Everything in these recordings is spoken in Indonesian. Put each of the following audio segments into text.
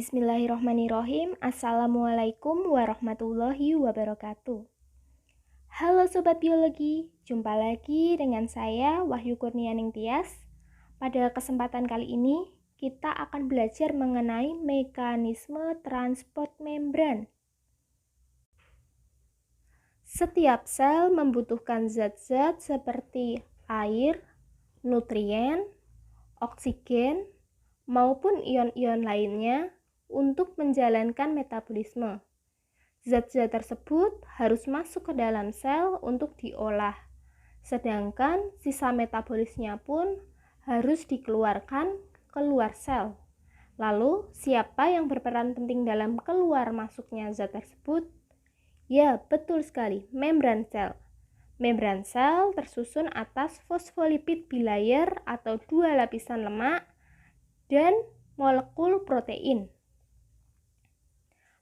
Bismillahirrohmanirrohim. Assalamualaikum warahmatullahi wabarakatuh. Halo Sobat Biologi, jumpa lagi dengan saya Wahyu Kurnianing Tias. Pada kesempatan kali ini, kita akan belajar mengenai mekanisme transport membran. Setiap sel membutuhkan zat-zat seperti air, nutrien, oksigen, maupun ion-ion lainnya untuk menjalankan metabolisme. Zat-zat tersebut harus masuk ke dalam sel untuk diolah, sedangkan sisa metabolisnya pun harus dikeluarkan keluar sel. Lalu, siapa yang berperan penting dalam keluar masuknya zat tersebut? Ya, betul sekali, membran sel. Membran sel tersusun atas fosfolipid bilayer atau dua lapisan lemak dan molekul protein.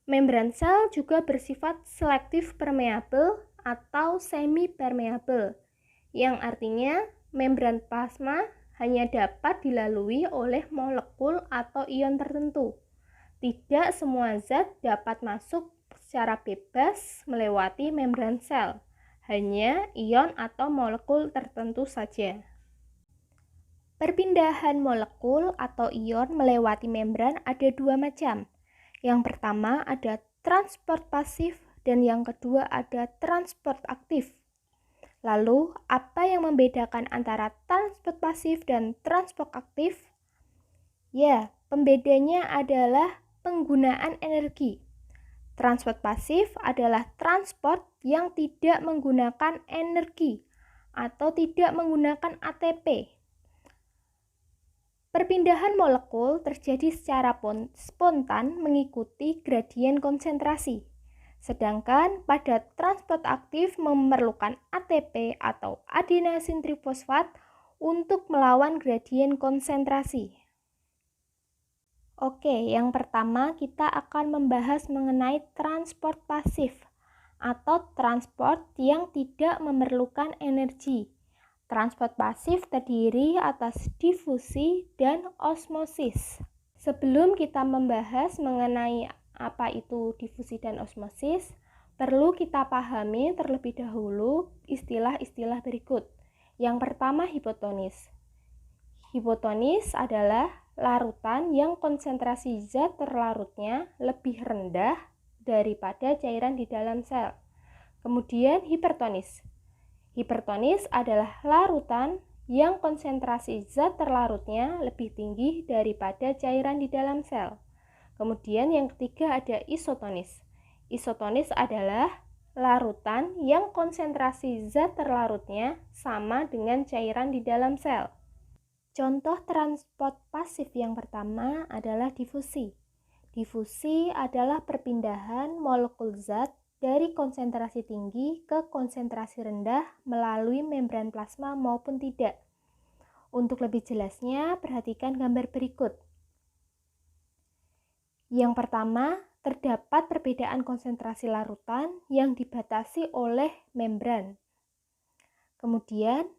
Membran sel juga bersifat selektif permeabel atau semi-permeabel, yang artinya membran plasma hanya dapat dilalui oleh molekul atau ion tertentu. Tidak semua zat dapat masuk secara bebas melewati membran sel, hanya ion atau molekul tertentu saja. Perpindahan molekul atau ion melewati membran ada dua macam. Yang pertama ada transport pasif dan yang kedua ada transport aktif. Lalu, apa yang membedakan antara transport pasif dan transport aktif? Ya, pembedanya adalah penggunaan energi. Transport pasif adalah transport yang tidak menggunakan energi atau tidak menggunakan ATP. Perpindahan molekul terjadi secara spontan mengikuti gradien konsentrasi. Sedangkan pada transport aktif memerlukan ATP atau adenosin trifosfat untuk melawan gradien konsentrasi. Oke, yang pertama kita akan membahas mengenai transport pasif atau transport yang tidak memerlukan energi. Transport pasif terdiri atas difusi dan osmosis. Sebelum kita membahas mengenai apa itu difusi dan osmosis, perlu kita pahami terlebih dahulu istilah-istilah berikut. Yang pertama, hipotonis. Hipotonis adalah larutan yang konsentrasi zat terlarutnya lebih rendah daripada cairan di dalam sel. Kemudian hipertonis. Hipertonis adalah larutan yang konsentrasi zat terlarutnya lebih tinggi daripada cairan di dalam sel. Kemudian yang ketiga ada isotonis. Isotonis adalah larutan yang konsentrasi zat terlarutnya sama dengan cairan di dalam sel. Contoh transport pasif yang pertama adalah difusi. Difusi adalah perpindahan molekul zat dari konsentrasi tinggi ke konsentrasi rendah melalui membran plasma maupun tidak. Untuk lebih jelasnya, perhatikan gambar berikut. Yang pertama, terdapat perbedaan konsentrasi larutan yang dibatasi oleh membran. Kemudian,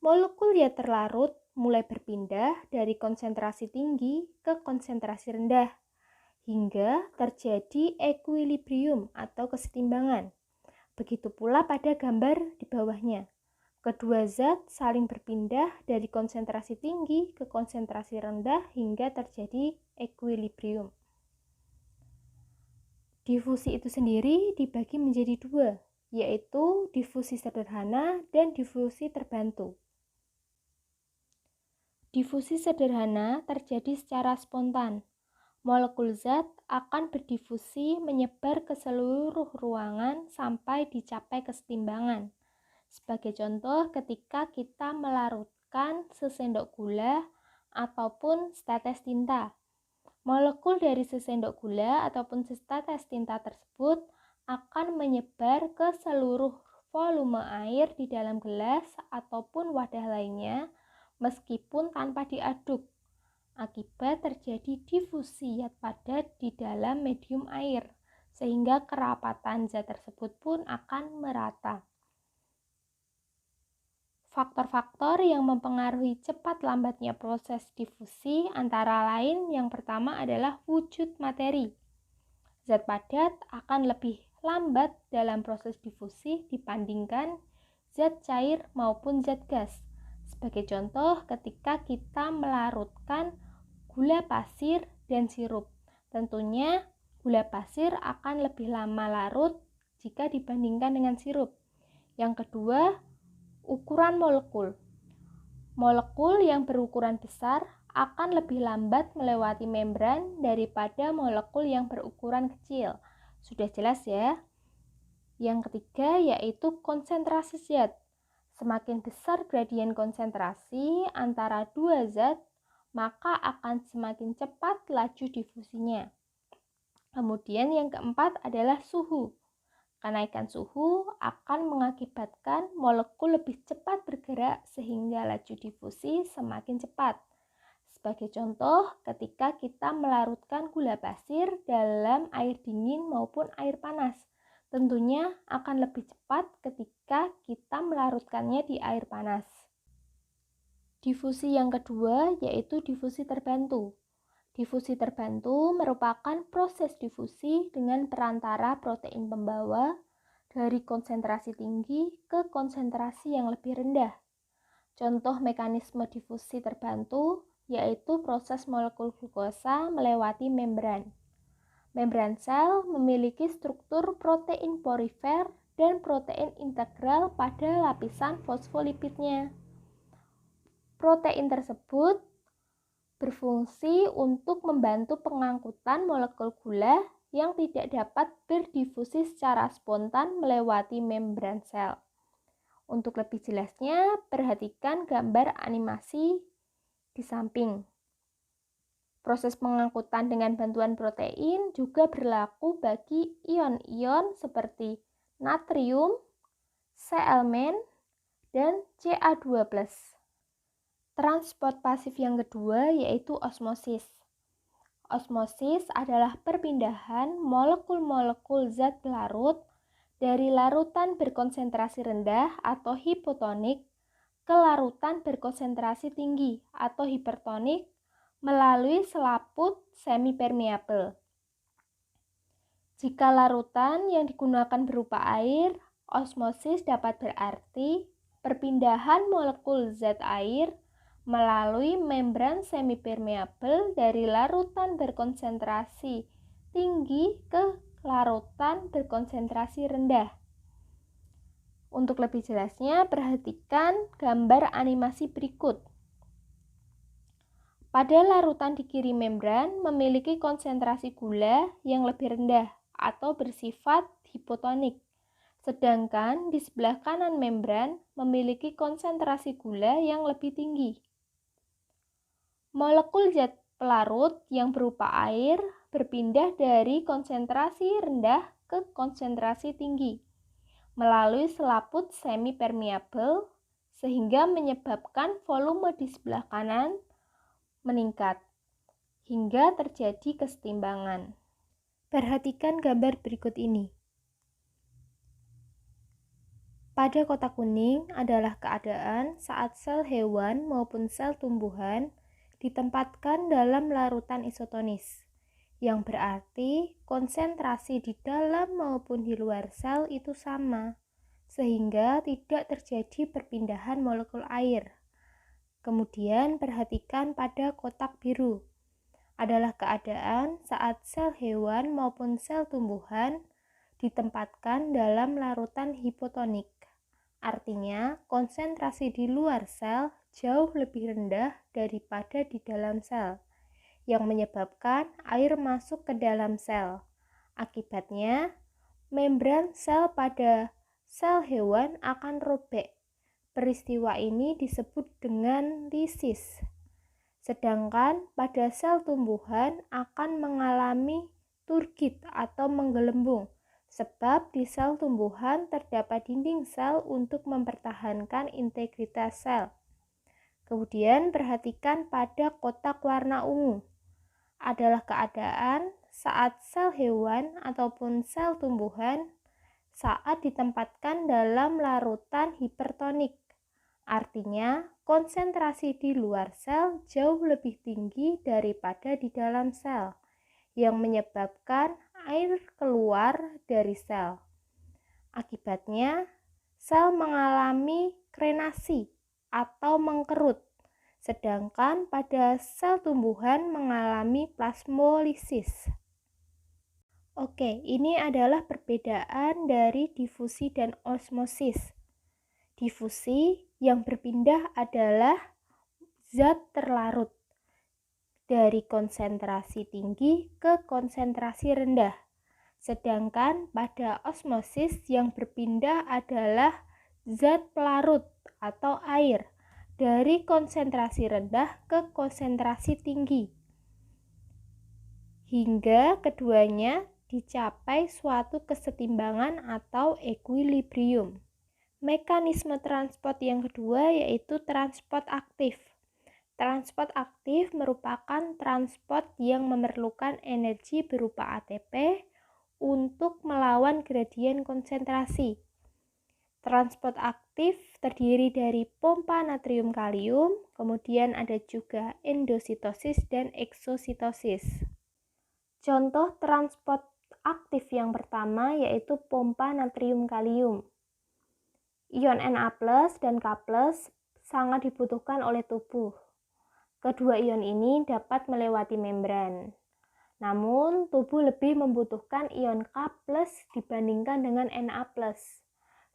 molekul yang terlarut mulai berpindah dari konsentrasi tinggi ke konsentrasi rendah, hingga terjadi equilibrium atau kesetimbangan. Begitu pula pada gambar di bawahnya. Kedua zat saling berpindah dari konsentrasi tinggi ke konsentrasi rendah hingga terjadi equilibrium. Difusi itu sendiri dibagi menjadi dua, yaitu difusi sederhana dan difusi terbantu. Difusi sederhana terjadi secara spontan. Molekul zat akan berdifusi menyebar ke seluruh ruangan sampai dicapai kesetimbangan. Sebagai contoh, ketika kita melarutkan sesendok gula ataupun setetes tinta, molekul dari sesendok gula ataupun setetes tinta tersebut akan menyebar ke seluruh volume air di dalam gelas ataupun wadah lainnya meskipun tanpa diaduk. Akibat terjadi difusi zat padat di dalam medium air, sehingga kerapatan zat tersebut pun akan merata. Faktor-faktor yang mempengaruhi cepat lambatnya proses difusi antara lain yang pertama adalah wujud materi. Zat padat akan lebih lambat dalam proses difusi dibandingkan zat cair maupun zat gas. Sebagai contoh, ketika kita melarutkan gula pasir dan sirup, tentunya gula pasir akan lebih lama larut jika dibandingkan dengan sirup. Yang kedua, ukuran molekul. Molekul yang berukuran besar akan lebih lambat melewati membran daripada molekul yang berukuran kecil. Sudah jelas ya? Yang ketiga yaitu konsentrasi zat. Semakin besar gradien konsentrasi antara dua zat, maka akan semakin cepat laju difusinya. Kemudian yang keempat adalah suhu. Kenaikan suhu akan mengakibatkan molekul lebih cepat bergerak sehingga laju difusi semakin cepat. Sebagai contoh, ketika kita melarutkan gula pasir dalam air dingin maupun air panas, tentunya akan lebih cepat ketika kita melarutkannya di air panas. Difusi yang kedua yaitu difusi terbantu. Difusi terbantu merupakan proses difusi dengan perantara protein pembawa dari konsentrasi tinggi ke konsentrasi yang lebih rendah. Contoh mekanisme difusi terbantu yaitu proses molekul glukosa melewati membran. Membran sel memiliki struktur protein porifer dan protein integral pada lapisan fosfolipidnya. Protein tersebut berfungsi untuk membantu pengangkutan molekul gula yang tidak dapat berdifusi secara spontan melewati membran sel. Untuk lebih jelasnya, perhatikan gambar animasi di samping. Proses pengangkutan dengan bantuan protein juga berlaku bagi ion-ion seperti natrium, Cl- dan Ca2+. Transport pasif yang kedua yaitu osmosis. Osmosis adalah perpindahan molekul-molekul zat pelarut dari larutan berkonsentrasi rendah atau hipotonik ke larutan berkonsentrasi tinggi atau hipertonik melalui selaput semipermeabel. Jika larutan yang digunakan berupa air, osmosis dapat berarti perpindahan molekul zat air melalui membran semipermeabel dari larutan berkonsentrasi tinggi ke larutan berkonsentrasi rendah. Untuk lebih jelasnya, perhatikan gambar animasi berikut. Pada larutan di kiri membran memiliki konsentrasi gula yang lebih rendah atau bersifat hipotonik, sedangkan di sebelah kanan membran memiliki konsentrasi gula yang lebih tinggi. Molekul zat pelarut yang berupa air berpindah dari konsentrasi rendah ke konsentrasi tinggi melalui selaput semipermeabel sehingga menyebabkan volume di sebelah kanan meningkat hingga terjadi kesetimbangan. Perhatikan gambar berikut ini. Pada kotak kuning adalah keadaan saat sel hewan maupun sel tumbuhan ditempatkan dalam larutan isotonis, yang berarti konsentrasi di dalam maupun di luar sel itu sama, sehingga tidak terjadi perpindahan molekul air. Kemudian perhatikan pada kotak biru, adalah keadaan saat sel hewan maupun sel tumbuhan ditempatkan dalam larutan hipotonik. Artinya, konsentrasi di luar sel jauh lebih rendah daripada di dalam sel, yang menyebabkan air masuk ke dalam sel. Akibatnya, membran sel pada sel hewan akan robek. Peristiwa ini disebut dengan lisis. Sedangkan pada sel tumbuhan akan mengalami turgid atau menggelembung, sebab di sel tumbuhan terdapat dinding sel untuk mempertahankan integritas sel. Kemudian perhatikan pada kotak warna ungu, adalah keadaan saat sel hewan ataupun sel tumbuhan saat ditempatkan dalam larutan hipertonik. Artinya, konsentrasi di luar sel jauh lebih tinggi daripada di dalam sel, yang menyebabkan air keluar dari sel. Akibatnya, sel mengalami krenasi atau mengkerut, sedangkan pada sel tumbuhan mengalami plasmolisis. Oke, ini adalah perbedaan dari difusi dan osmosis. Difusi yang berpindah adalah zat terlarut dari konsentrasi tinggi ke konsentrasi rendah. Sedangkan pada osmosis yang berpindah adalah zat pelarut atau air dari konsentrasi rendah ke konsentrasi tinggi, hingga keduanya dicapai suatu kesetimbangan atau equilibrium. Mekanisme transport yang kedua yaitu transport aktif. Transport aktif merupakan transport yang memerlukan energi berupa ATP untuk melawan gradien konsentrasi. Transport aktif terdiri dari pompa natrium kalium, kemudian ada juga endositosis dan eksositosis. Contoh transport aktif yang pertama yaitu pompa natrium kalium. Ion Na+ dan K+ sangat dibutuhkan oleh tubuh. Kedua ion ini dapat melewati membran. Namun, tubuh lebih membutuhkan ion K+ dibandingkan dengan Na+,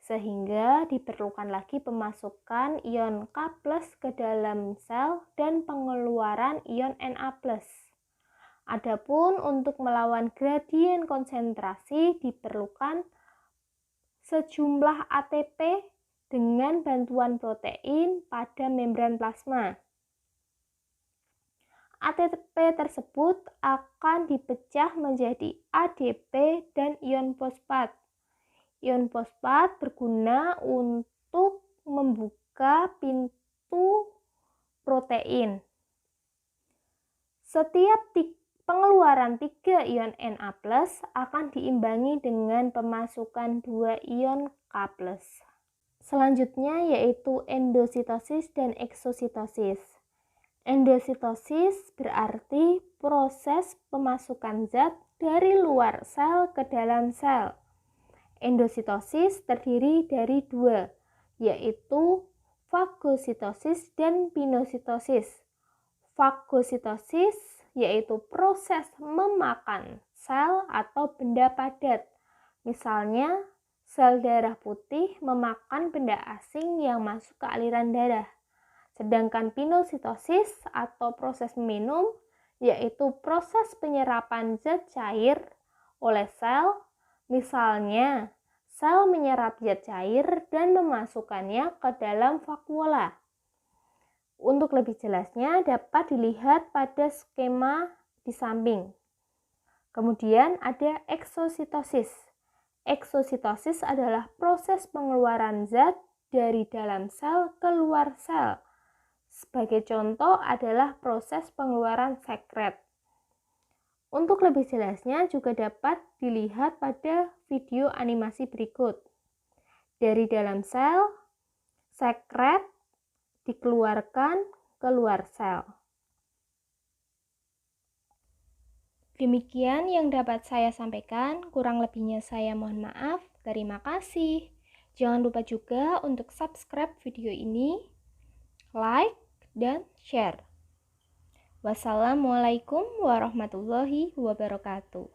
sehingga diperlukan lagi pemasukan ion K+ ke dalam sel dan pengeluaran ion Na+. Adapun untuk melawan gradien konsentrasi diperlukan sejumlah ATP dengan bantuan protein pada membran plasma. ATP tersebut akan dipecah menjadi ADP dan ion fosfat. Ion fosfat berguna untuk membuka pintu protein. Setiap pengeluaran 3 ion Na+ akan diimbangi dengan pemasukan 2 ion K+. Selanjutnya yaitu endositosis dan eksositosis. Endositosis berarti proses pemasukan zat dari luar sel ke dalam sel. Endositosis terdiri dari 2, yaitu fagositosis dan pinositosis. Fagositosis yaitu proses memakan sel atau benda padat. Misalnya, sel darah putih memakan benda asing yang masuk ke aliran darah. Sedangkan pinositosis atau proses minum yaitu proses penyerapan zat cair oleh sel. Misalnya, sel menyerap zat cair dan memasukkannya ke dalam vakuola. Untuk lebih jelasnya dapat dilihat pada skema di samping. Kemudian ada eksositosis. Eksositosis adalah proses pengeluaran zat dari dalam sel ke luar sel. Sebagai contoh adalah proses pengeluaran sekret. Untuk lebih jelasnya juga dapat dilihat pada video animasi berikut. Dari dalam sel, sekret dikeluarkan keluar sel. Demikian yang dapat saya sampaikan, kurang lebihnya saya mohon maaf. Terima kasih. Jangan lupa juga untuk subscribe video ini, like, dan share. Wassalamualaikum warahmatullahi wabarakatuh.